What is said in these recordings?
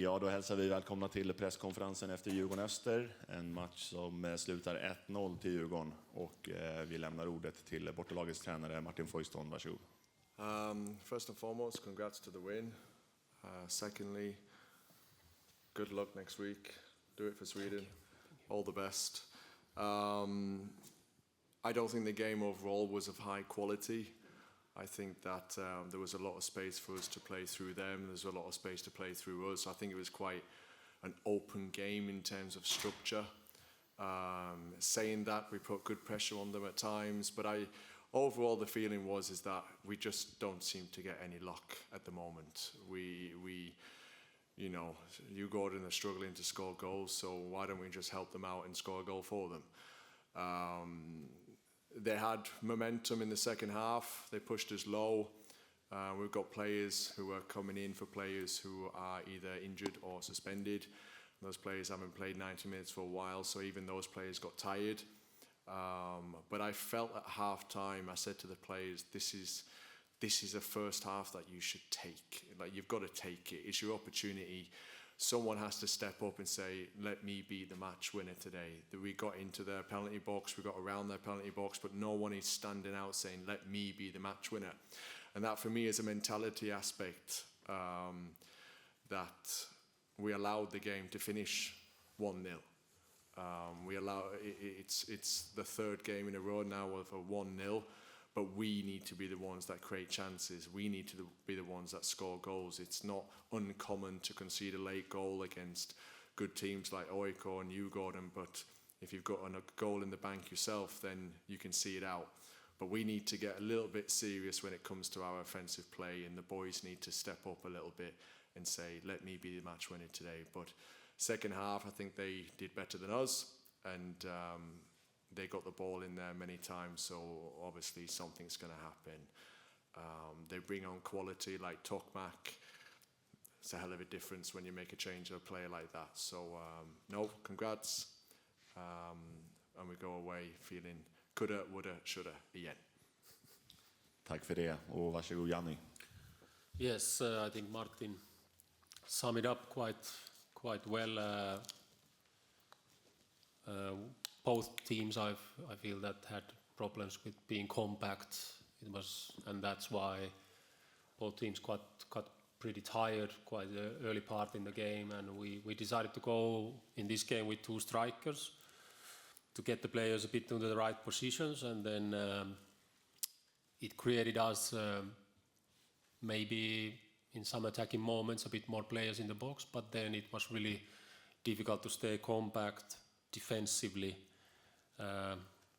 Ja, då hälsar vi välkomna till presskonferensen efter Djurgården Öster. En match som slutar 1-0 till Djurgården. Och vi lämnar ordet till bortalagets tränare Martin Foyston. Varsågod. First and foremost, congrats to the win. Secondly, good luck next week. Do it for Sweden. All the best. I don't think the game overall was of high quality. I think that there was a lot of space for us to play through them. There's a lot of space to play through us. I think it was quite an open game in terms of structure. Saying that, we put good pressure on them at times, but overall the feeling is that we just don't seem to get any luck at the moment. We Djurgården are struggling to score goals, so why don't we just help them out and score a goal for them? They had momentum in the second half. They pushed us low. We've got players who are coming in for players who are either injured or suspended. Those players haven't played 90 minutes for a while, so even those players got tired. But I felt at half-time, I said to the players, this is a first half that you should take. Like, you've got to take it. It's your opportunity. Someone has to step up and say, let me be the match winner today. We got into their penalty box, we got around their penalty box, but no one is standing out saying, let me be the match winner. And that for me is a mentality aspect that we allowed the game to finish 1-0. It's the third game in a row now of a 1-0. But we need to be the ones that create chances. We need to be the ones that score goals. It's not uncommon to concede a late goal against good teams like Oiko and Djurgården, but if you've got a goal in the bank yourself, then you can see it out. But we need to get a little bit serious when it comes to our offensive play, and the boys need to step up a little bit and say, let me be the match winner today. But second half, I think they did better than us, and they got the ball in there many times, so obviously something's going to happen. They bring on quality like Tokmak. It's a hell of a difference when you make a change of a player like that. So, no, congrats. And we go away feeling coulda, woulda, shoulda igen. Tack för det, och varsågod Jani. Yes, I think Martin summed it up quite well. Both teams, I feel that had problems with being compact. And that's why both teams got pretty tired quite early part in the game, and we decided to go in this game with two strikers to get the players a bit into the right positions, and then it created us maybe in some attacking moments a bit more players in the box, but then it was really difficult to stay compact defensively.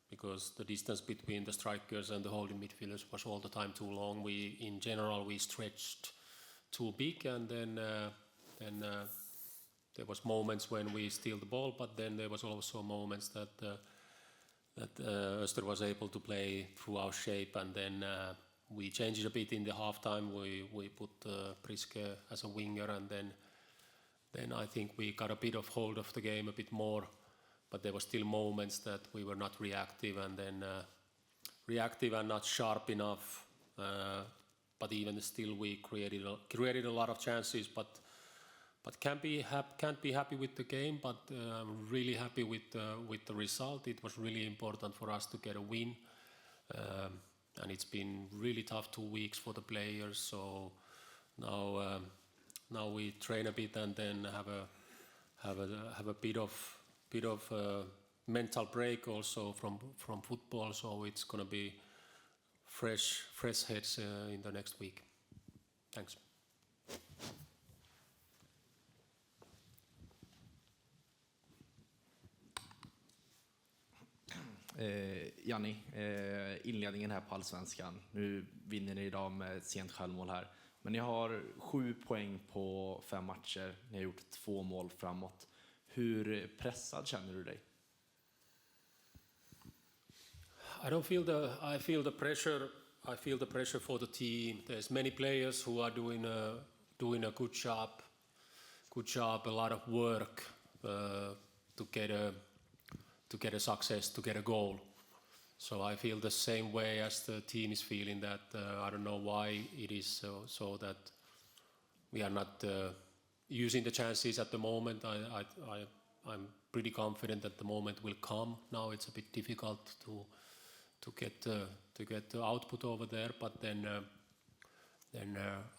Because the distance between the strikers and the holding midfielders was all the time too long. In general, we stretched too big, and then there was moments when we steal the ball, but then there was also moments that Öster was able to play through our shape, and then we changed it a bit in the halftime. We put Priske as a winger, and then I think we got a bit of hold of the game a bit more. But there were still moments that we were not reactive, and then reactive and not sharp enough. But even still, we created a lot of chances. But can't be happy with the game. But I'm really happy with the result. It was really important for us to get a win, and it's been really tough 2 weeks for the players. So now we train a bit and then have a bit of mental break also from football, so it's going to be fresh heads in the next week. Thanks. Jani, inledningen här på Allsvenskan. Nu vinner ni idag med ett sent självmål här. Men ni har 7 poäng på 5 matcher. Ni har gjort 2 mål framåt. Hur pressad känner du dig? I feel the pressure. I feel the pressure for the team. There's many players who are doing a good job, a lot of work to get a success, to get a goal. So I feel the same way as the team is feeling that. I don't know why it is so that we are not using the chances at the moment. I'm pretty confident that the moment will come. Now it's a bit difficult to get the output over there, but then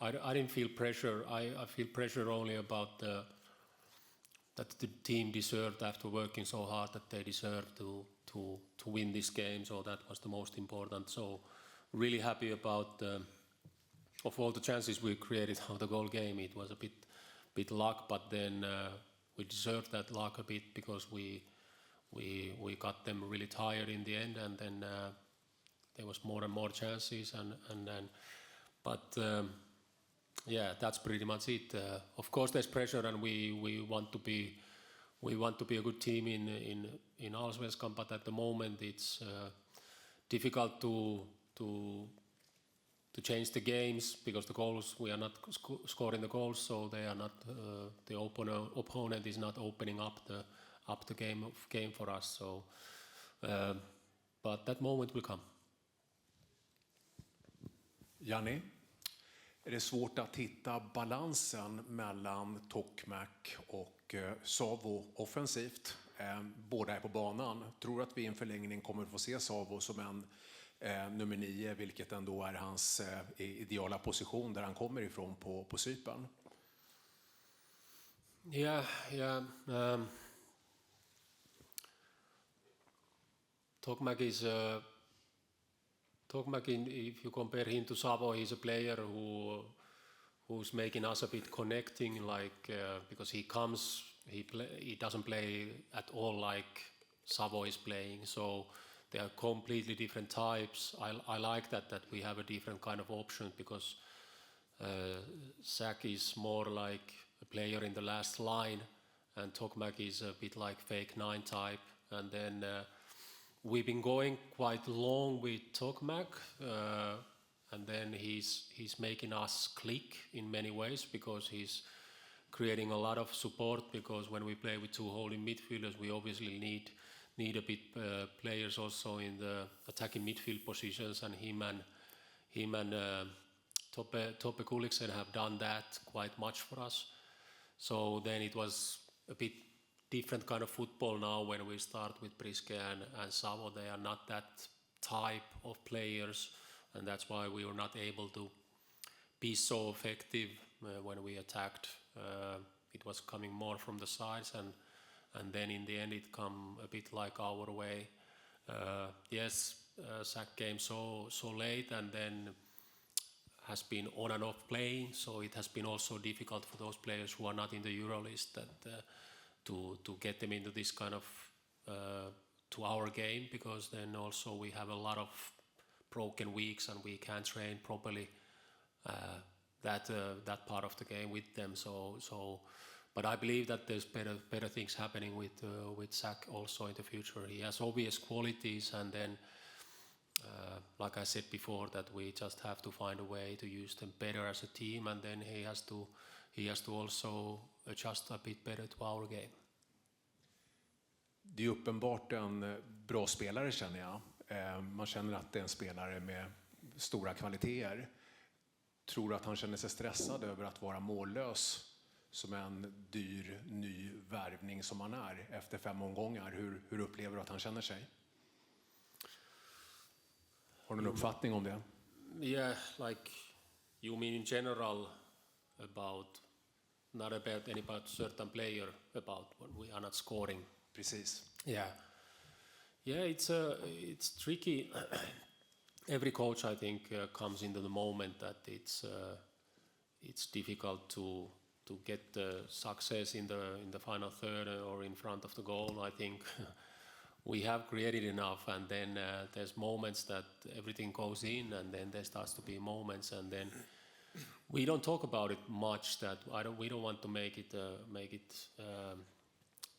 I didn't feel pressure. I feel pressure only about that the team deserved, after working so hard, that they deserve to win this game. So that was the most important. So really happy about of all the chances we created out of the goal game. It was a bit luck, but then we deserved that luck a bit because we got them really tired in the end, and then there was more and more chances, and then but yeah, that's pretty much it. Of course, there's pressure, and we want to be a good team in Allsvenskan, but at the moment it's difficult to change the games because the goals, we are not scoring the goals, so they are not the opponent is not opening up the game for us. So, but that moment will come. Jani, är det svårt att hitta balansen mellan Tokmak och Savo offensivt? Båda är på banan. Tror du att vi i en förlängning kommer att få se Savo som en nummer 9, vilket ändå är hans ideala position där han kommer ifrån på Cypern? Yeah. Tokmak is if you compare him to Savo, he's a player who's making us a bit connecting, like because he doesn't play at all like Savo is playing, so they are completely different types. I like that we have a different kind of option, because Zach is more like a player in the last line, and Tokmak is a bit like fake 9 type. And then we've been going quite long with Tokmak, and then he's making us click in many ways, because he's creating a lot of support, because when we play with 2 holding midfielders, we obviously need a bit players also in the attacking midfield positions, and him and Tope Kuliksen have done that quite much for us. So then it was a bit different kind of football now when we start with Priske and Savo. They are not that type of players, and that's why we were not able to be so effective when we attacked. It was coming more from the sides, and then in the end it come a bit like our way. Yes, Zach came so late, and then has been on and off playing, so it has been also difficult for those players who are not in the Eurolist to get them into this kind of to our game, because then also we have a lot of broken weeks and we can't train properly that part of the game with them. So but I believe that there's better things happening with Zach also in the future. He has obvious qualities, and then like I said before, that we just have to find a way to use them better as a team, and then he has to also adjust a bit better to our game. Det är uppenbart en bra spelare, känner jag. Man känner att det är en spelare med stora kvaliteter. Tror du att han känner sig stressad över att vara mållös som en dyr ny värvning som han är efter 5 omgångar? Hur upplever du att han känner sig? Har du en uppfattning om det? Yeah, like you mean in general about, not about certain player, about when we are not scoring. Precis. Yeah, it's tricky. Every coach, I think, comes into the moment that it's difficult to get the success in the final third or in front of the goal. I think we have created enough, and then there's moments that everything goes in, and then there starts to be moments, and then we don't talk about it much. That we don't want to make it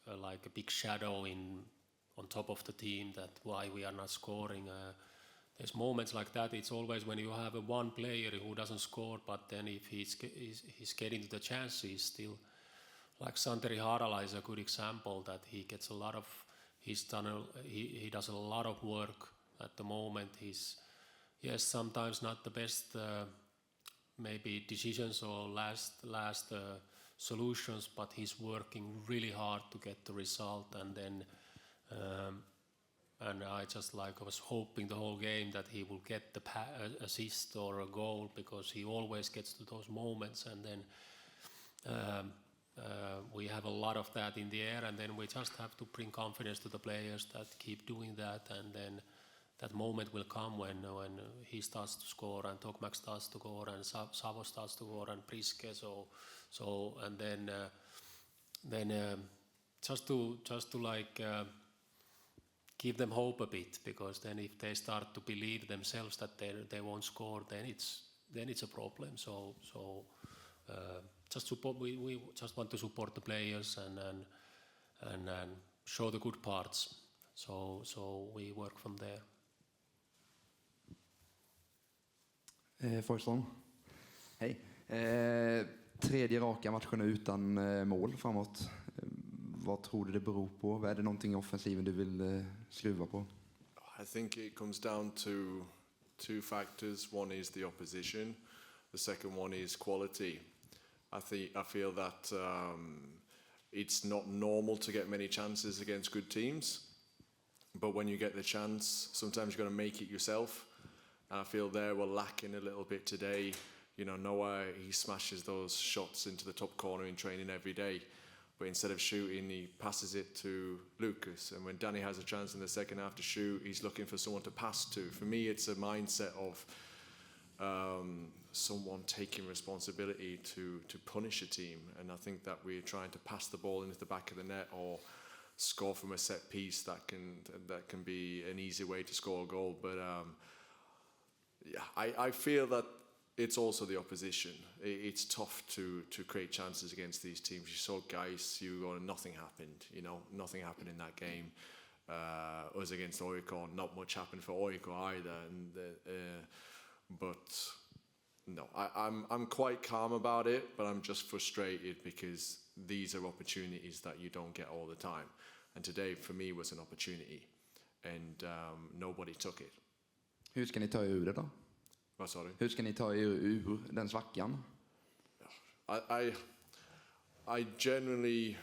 like a big shadow on top of the team, that why we are not scoring. There's moments like that. It's always when you have one player who doesn't score, but then if he's getting to the chances still. Like Santeri Harala is a good example, that he gets a lot of. He does a lot of work at the moment. He's sometimes not the best maybe decisions or last solutions, but he's working really hard to get the result. And then, and I was hoping the whole game that he will get the assist or a goal, because he always gets to those moments. And then we have a lot of that in the air, and then we just have to bring confidence to the players that keep doing that, and then that moment will come when he starts to score and Tokmak starts to score and Savo starts to score and Priske. So and then just to give them hope a bit, because then if they start to believe themselves that they won't score, then it's a problem. So just support. We just want to support the players and show the good parts. So we work from there. Foyston. Hej. Tredje raka matchen utan mål framåt. Vad tror du det beror på? Är det någonting i offensiven du vill skruva på? I think it comes down to two factors. One is the opposition. The second one is quality. I feel that it's not normal to get many chances against good teams, but when you get the chance, sometimes you've got to make it yourself. And I feel there we're lacking a little bit today. You know, Noah, he smashes those shots into the top corner in training every day, but instead of shooting, he passes it to Lucas. And when Danny has a chance in the second half to shoot, he's looking for someone to pass to. For me, it's a mindset of someone taking responsibility to punish a team. And I think that we're trying to pass the ball into the back of the net or score from a set piece that can be an easy way to score a goal. But I feel that it's also the opposition. It's tough to create chances against these teams. You saw guys, nothing happened. Nothing happened in that game. Us against Oikon, not much happened for Oikon either. But no, I'm quite calm about it, but I'm just frustrated because these are opportunities that you don't get all the time. And today, for me, was an opportunity, and nobody took it. Hur ska ni ta er ur det då? Vad sa du? Hur ska ni ta er ur den svackan? I generally,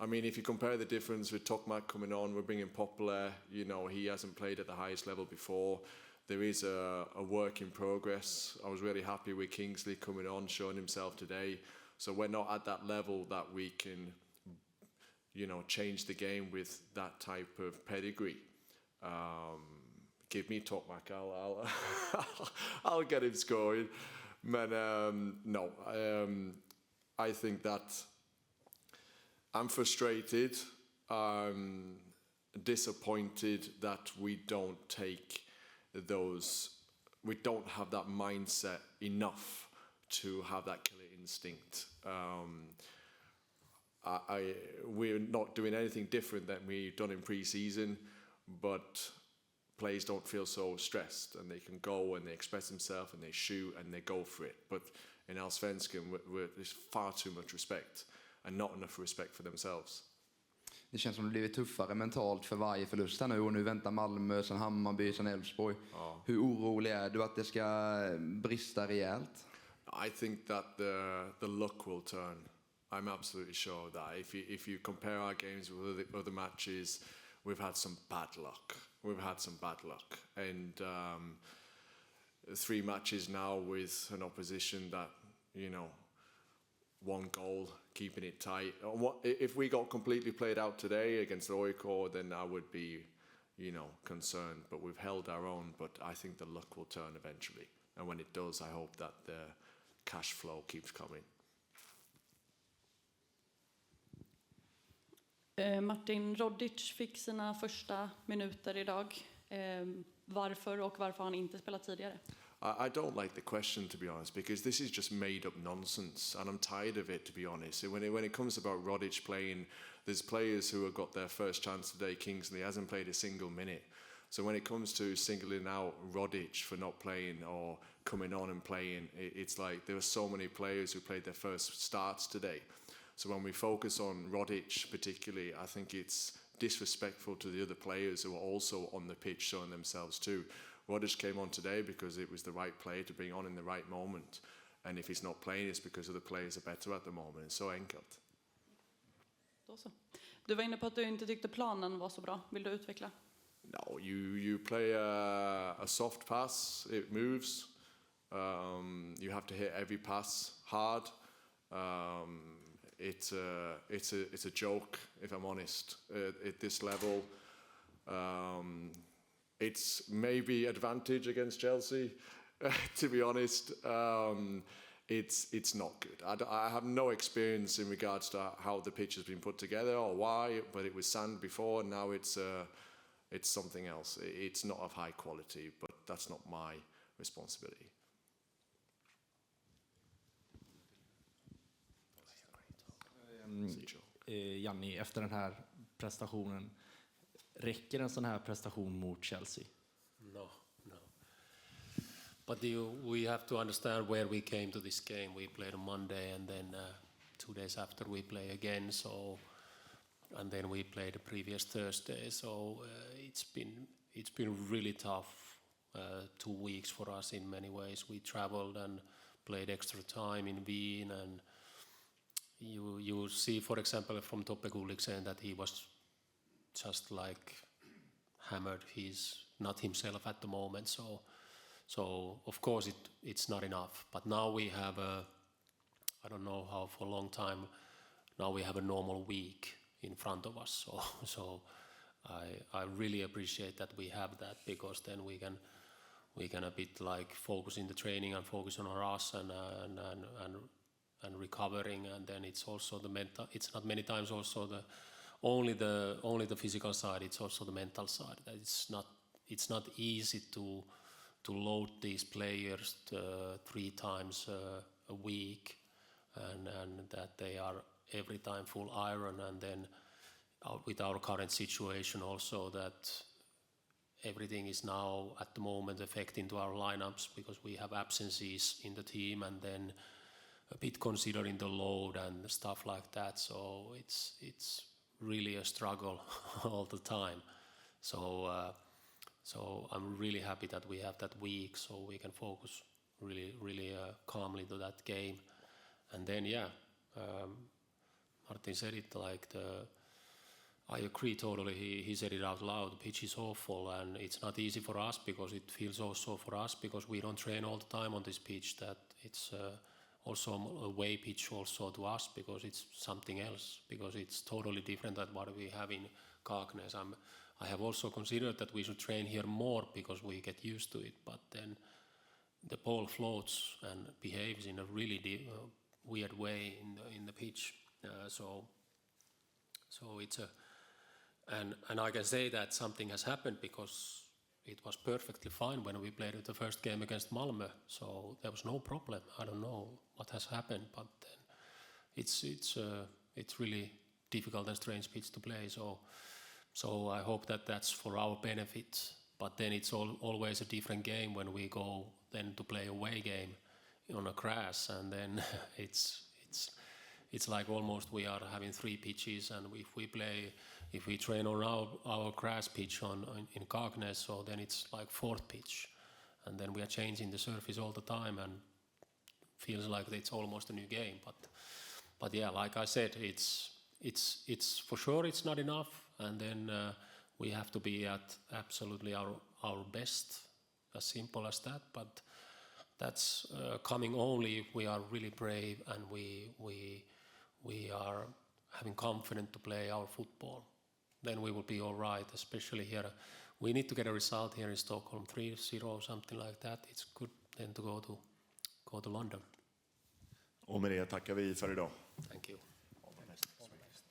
I mean, if you compare the difference with Tokmak coming on, we're bringing Poplar, he hasn't played at the highest level before. There is a work in progress. I was really happy with Kingsley coming on, showing himself today. So we're not at that level that we can, change the game with that type of pedigree. Give me Tokmak, I'll get him scoring. But no, I think that I'm frustrated. I'm disappointed that we don't have that mindset enough to have that killer instinct. We're not doing anything different than we've done in pre-season, but players don't feel so stressed, and they can go and they express themselves and they shoot and they go for it. But in Allsvenskan, there's far too much respect and not enough respect for themselves. Det känns som det blivit tuffare mentalt för varje förlust här nu, och nu väntar Malmö, sen Hammarby, sen Elfsborg. Ja. Hur orolig är du att det ska brista rejält? I think that the luck will turn. I'm absolutely sure of that. If you compare our games with other matches, we've had some bad luck. And 3 matches now with an opposition that, one goal, keeping it tight. If we got completely played out today against Oikor, then I would be, concerned. But we've held our own, but I think the luck will turn eventually. And when it does, I hope that the cash flow keeps coming. Martin Rodic fick sina första minuter idag. Varför har han inte spelat tidigare? I don't like the question, to be honest, because this is just made up nonsense, and I'm tired of it, to be honest. When it comes about Rodic playing, there's players who have got their first chance today. Kingsley hasn't played a single minute. So when it comes to singling out Rodic for not playing or coming on and playing, it's like there were so many players who played their first starts today. So when we focus on Rodic particularly, I think it's disrespectful to the other players who are also on the pitch showing themselves too. Rodic came on today because it was the right player to bring on in the right moment. And if he's not playing, it's because of the players are better at the moment. It's so enkelt. Då så. Du var inne på att du inte tyckte planen var så bra. Vill du utveckla? No, you play a soft pass, it moves. You have to hit every pass hard. It's a joke, if I'm honest, at this level. It's maybe advantage against Chelsea, to be honest. It's not good. I have no experience in regards to how the pitch has been put together or why, but it was sand before, and now it's something else. It's not of high quality, but that's not my responsibility. Jani, efter den här prestationen, räcker en sån här prestation mot Chelsea? No. But we have to understand where we came to this game. We played on Monday, and then 2 days after we play again. So, and then we played the previous Thursday. So it's been really tough 2 weeks for us in many ways. We traveled and played extra time in Wien, and you see, for example, from Toppe Gulliksen that he was just like hammered. He's not himself at the moment. So of course it's not enough. But now we have I don't know how for a long time. Now we have a normal week in front of us. So I really appreciate that we have that, because then we can a bit like focus in the training and focus on us and recovering, and then it's also the mental. It's not many times also only the physical side. It's also the mental side. It's not easy to load these players 3 times a week, and that they are every time full iron, and then with our current situation also that everything is now at the moment affecting to our lineups, because we have absences in the team, and then a bit considering the load and stuff like that. So it's really a struggle all the time. So I'm really happy that we have that week, so we can focus really calmly to that game. And then Martin said it like I agree totally. He said it out loud. The pitch is awful, and it's not easy for us, because it feels also for us, because we don't train all the time on this pitch, that it's also a away pitch also to us, because it's something else, because it's totally different than what we have in Kaknäs. I have also considered that we should train here more, because we get used to it, but then the ball floats and behaves in a really weird way in the pitch. So it's and I can say that something has happened, because it was perfectly fine when we played the first game against Malmö, so there was no problem. I don't know what has happened, but then it's really difficult and strange pitch to play. So I hope that that's for our benefit. But then it's always a different game when we go then to play away game on a grass, and then it's like almost we are having 3 pitches, and if we train on our grass pitch in Kaknäs, so then it's like 4th pitch, and then we are changing the surface all the time, and feels like it's almost a new game. But yeah, like I said, it's for sure it's not enough, and then we have to be at absolutely our best, as simple as that. But that's coming only if we are really brave, and we are having confidence to play our football. Then we will be all right, especially here. We need to get a result here in Stockholm, 3-0, something like that. It's good then to go to London. Och med det tackar vi för idag. Thank you.